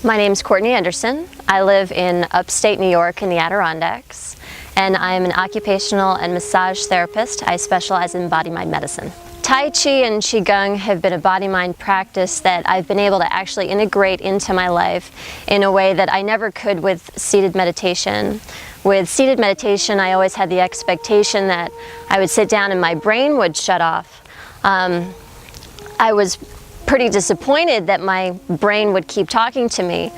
My name's Courtney Anderson. I live in upstate New York in the Adirondacks, and I'm an occupational and massage therapist. I specialize in body-mind medicine. Tai Chi and Qigong have been a body-mind practice that I've been able to actually integrate into my life in a way that I never could with seated meditation. With seated meditation, I always had the expectation that I would sit down and my brain would shut off. I was pretty disappointed that my brain would keep talking to me.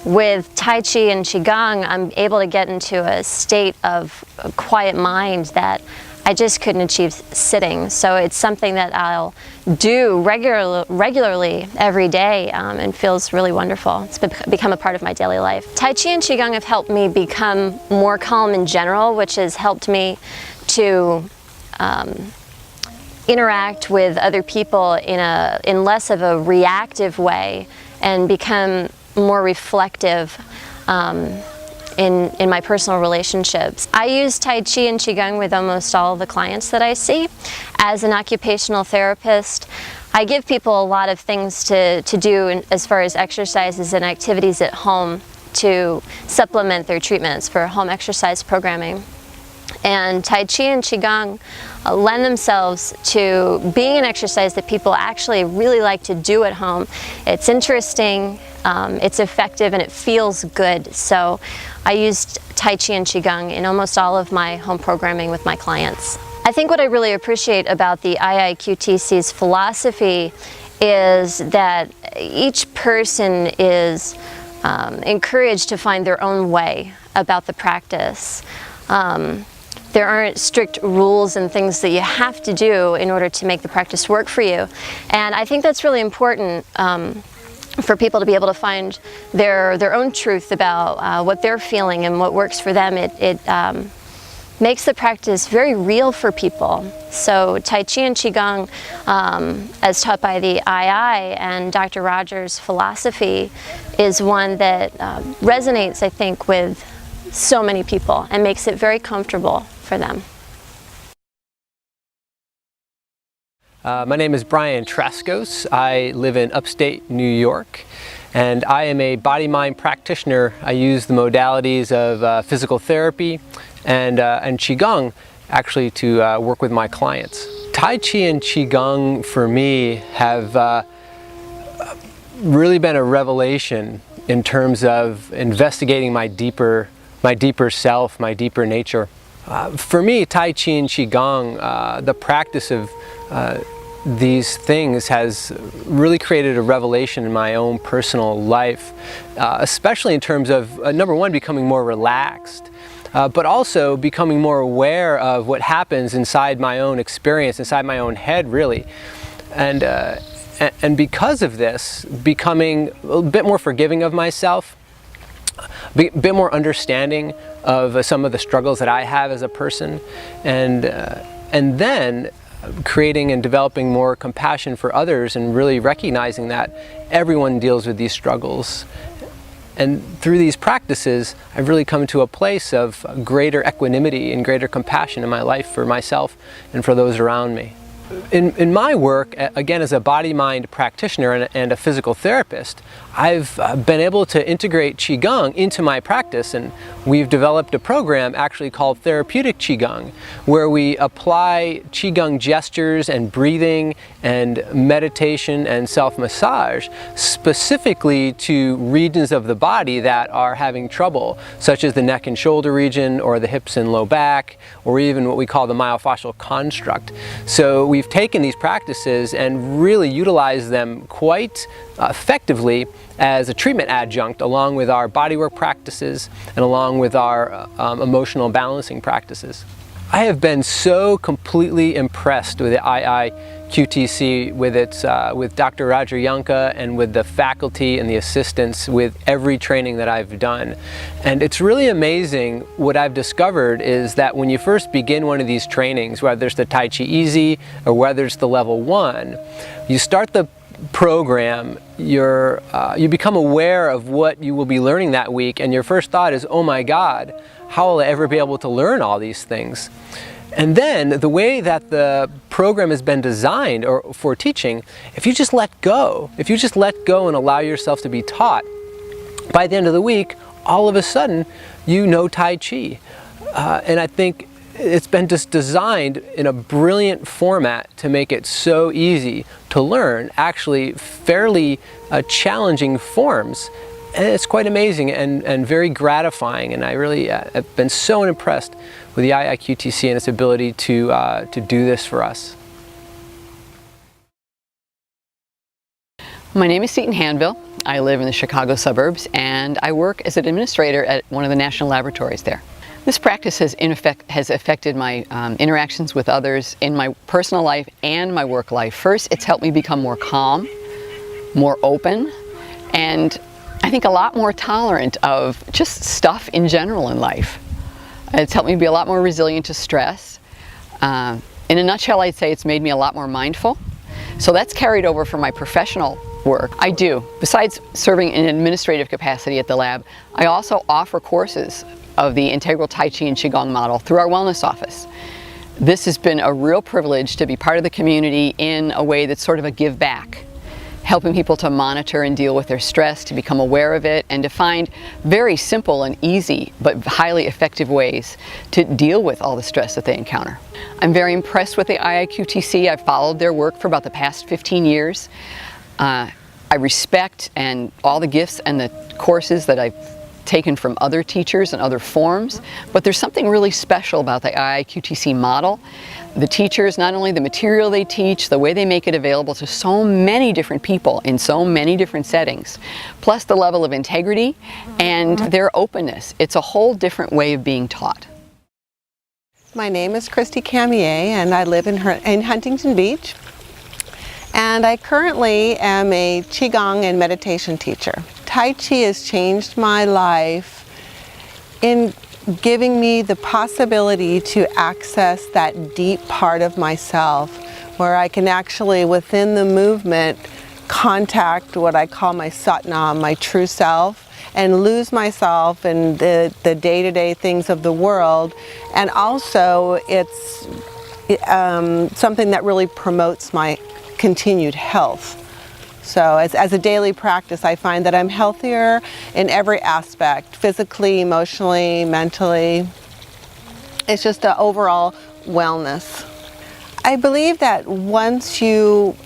With Tai Chi and Qigong, I'm able to get into a state of a quiet mind that I just couldn't achieve sitting. So it's something that I'll do regularly every day and feels really wonderful. It's become a part of my daily life. Tai Chi and Qigong have helped me become more calm in general, which has helped me to interact with other people in less of a reactive way and become more reflective in my personal relationships. I use Tai Chi and Qigong with almost all of the clients that I see. As an occupational therapist, I give people a lot of things to do as far as exercises and activities at home to supplement their treatments for home exercise programming. And Tai Chi and Qigong lend themselves to being an exercise that people actually really like to do at home. It's interesting, it's effective, and it feels good. So I used Tai Chi and Qigong in almost all of my home programming with my clients. I think what I really appreciate about the IIQTC's philosophy is that each person is encouraged to find their own way about the practice. There aren't strict rules and things that you have to do in order to make the practice work for you. And I think that's really important for people to be able to find their own truth about what they're feeling and what works for them. It makes the practice very real for people. So Tai Chi and Qigong, as taught by the II and Dr. Rogers' philosophy, is one that resonates, I think, with so many people and makes it very comfortable for them. My name is Brian Traskos. I live in upstate New York, and I am a body-mind practitioner. I use the modalities of physical therapy and Qigong actually to work with my clients. Tai Chi and Qigong for me have really been a revelation in terms of investigating my deeper self, my deeper nature. For me, Tai Chi and Qigong, the practice of these things has really created a revelation in my own personal life, especially in terms of, number one, becoming more relaxed, but also becoming more aware of what happens inside my own experience, inside my own head, really. And because of this, becoming a bit more forgiving of myself, a bit more understanding of some of the struggles that I have as a person, and then creating and developing more compassion for others and really recognizing that everyone deals with these struggles. And through these practices, I've really come to a place of greater equanimity and greater compassion in my life for myself and for those around me. In my work, again, as a body-mind practitioner and a physical therapist, I've been able to integrate Qigong into my practice, and we've developed a program actually called Therapeutic Qigong, where we apply Qigong gestures and breathing and meditation and self-massage specifically to regions of the body that are having trouble, such as the neck and shoulder region, or the hips and low back, or even what we call the myofascial construct. So we've taken these practices and really utilized them quite effectively as a treatment adjunct, along with our bodywork practices and along with our emotional balancing practices. I have been so completely impressed with the IIQTC, with Dr. Roger Jahnke, and with the faculty and the assistants with every training that I've done. And it's really amazing. What I've discovered is that when you first begin one of these trainings, whether it's the Tai Chi Easy or whether it's the level 1, you start the program, you become aware of what you will be learning that week, and your first thought is, oh my God, how will I ever be able to learn all these things? And then the way that the program has been designed for teaching, if you just let go and allow yourself to be taught, by the end of the week, all of a sudden, you know Tai Chi. And I think it's been just designed in a brilliant format to make it so easy to learn, actually fairly challenging forms. And it's quite amazing and very gratifying, and I really have been so impressed with the IIQTC and its ability to do this for us. My name is Seton Hanville. I live in the Chicago suburbs, and I work as an administrator at one of the national laboratories there. This practice has affected my interactions with others in my personal life and my work life. First, it's helped me become more calm, more open, and I think a lot more tolerant of just stuff in general in life. It's helped me be a lot more resilient to stress. In a nutshell, I'd say it's made me a lot more mindful. So that's carried over from my professional work. I do. Besides serving in an administrative capacity at the lab, I also offer courses of the integral Tai Chi and Qigong model through our wellness office. This has been a real privilege to be part of the community in a way that's sort of a give back, helping people to monitor and deal with their stress, to become aware of it, and to find very simple and easy but highly effective ways to deal with all the stress that they encounter. I'm very impressed with the IIQTC. I've followed their work for about the past 15 years. I respect and all the gifts and the courses that I've taken from other teachers and other forms, but there's something really special about the IIQTC model. The teachers, not only the material they teach, the way they make it available to so many different people in so many different settings, plus the level of integrity and their openness. It's a whole different way of being taught. My name is Christy Camier, and I live in Huntington Beach. And I currently am a Qigong and meditation teacher. Tai Chi has changed my life in giving me the possibility to access that deep part of myself where I can actually, within the movement, contact what I call my Satnam, my true self, and lose myself in the day-to-day things of the world. And also, it's something that really promotes my continued health. So as a daily practice, I find that I'm healthier in every aspect, physically, emotionally, mentally. It's just an overall wellness. I believe that once you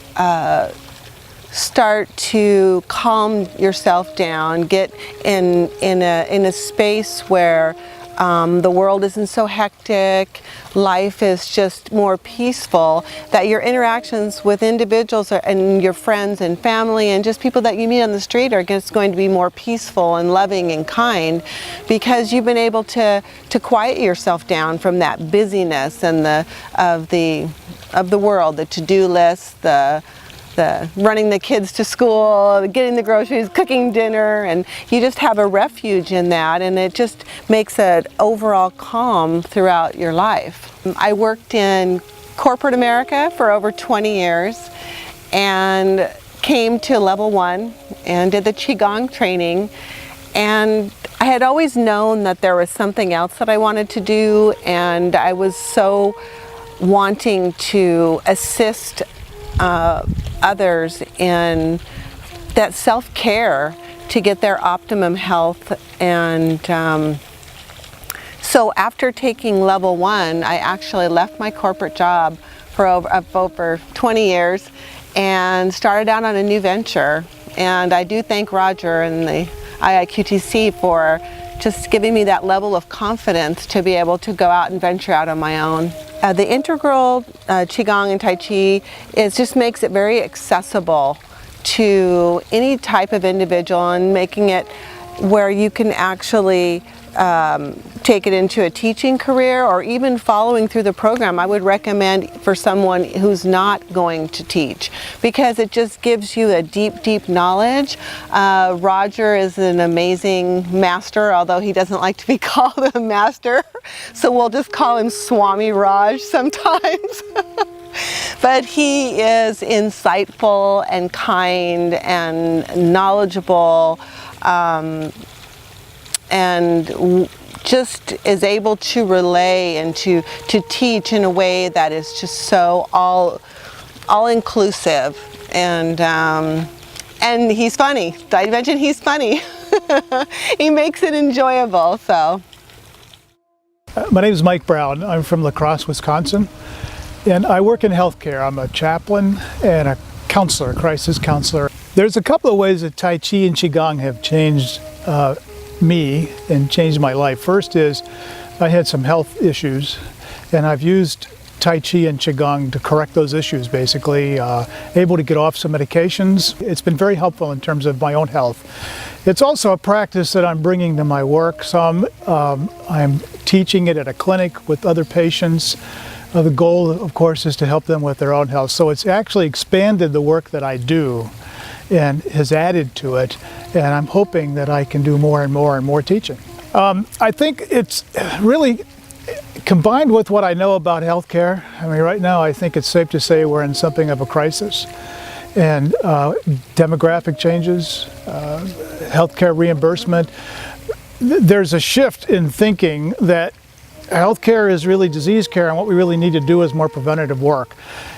start to calm yourself down, get in a space where the world isn't so hectic, life is just more peaceful, that your interactions with individuals and your friends and family and just people that you meet on the street are just going to be more peaceful and loving and kind, because you've been able to quiet yourself down from that busyness and of the world, the to-do list, the running the kids to school, getting the groceries, cooking dinner, and you just have a refuge in that, and it just makes an overall calm throughout your life. I worked in corporate America for over 20 years and came to level 1 and did the Qigong training, and I had always known that there was something else that I wanted to do, and I was so wanting to assist others in that self-care to get their optimum health. And so after taking level 1, I actually left my corporate job for over 20 years and started out on a new venture. And I do thank Roger and the IIQTC for just giving me that level of confidence to be able to go out and venture out on my own. The integral Qigong and Tai Chi just makes it very accessible to any type of individual, and making it where you can actually take it into a teaching career or even following through the program. I would recommend for someone who's not going to teach, because it just gives you a deep knowledge. Roger is an amazing master, although he doesn't like to be called a master, so we'll just call him Swami Raj sometimes. But he is insightful and kind and knowledgeable, and just is able to relay and to teach in a way that is just so all inclusive, and he's funny. Did I mention he's funny? He makes it enjoyable, so. My name is Mike Brown. I'm from La Crosse, Wisconsin, and I work in healthcare. I'm a chaplain and a counselor, a crisis counselor. There's a couple of ways that Tai Chi and Qigong have changed me and changed my life. First is I had some health issues, and I've used Tai Chi and Qigong to correct those issues, basically. Able to get off some medications. It's been very helpful in terms of my own health. It's also a practice that I'm bringing to my work. So I'm teaching it at a clinic with other patients. The goal, of course, is to help them with their own health. So it's actually expanded the work that I do and has added to it. And I'm hoping that I can do more and more and more teaching. I think it's really combined with what I know about healthcare. I mean, right now I think it's safe to say we're in something of a crisis. And demographic changes, healthcare reimbursement. There's a shift in thinking that healthcare is really disease care, and what we really need to do is more preventative work.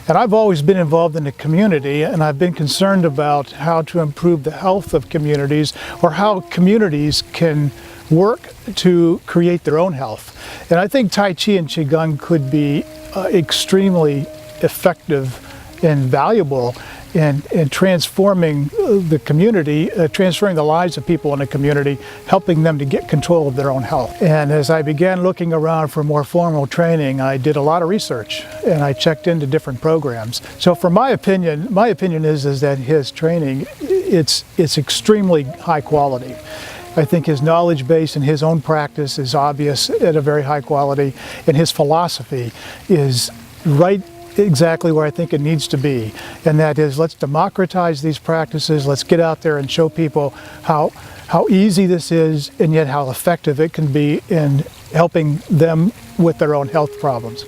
And I've always been involved in the community, and I've been concerned about how to improve the health of communities, or how communities can work to create their own health. And I think Tai Chi and Qigong could be extremely effective and valuable in transforming the community, transferring the lives of people in the community, helping them to get control of their own health. And as I began looking around for more formal training, I did a lot of research and I checked into different programs. So for my opinion is that his training, it's extremely high quality. I think his knowledge base and his own practice is obvious at a very high quality, and his philosophy is right exactly where I think it needs to be. And that is, let's democratize these practices, let's get out there and show people how easy this is, and yet how effective it can be in helping them with their own health problems.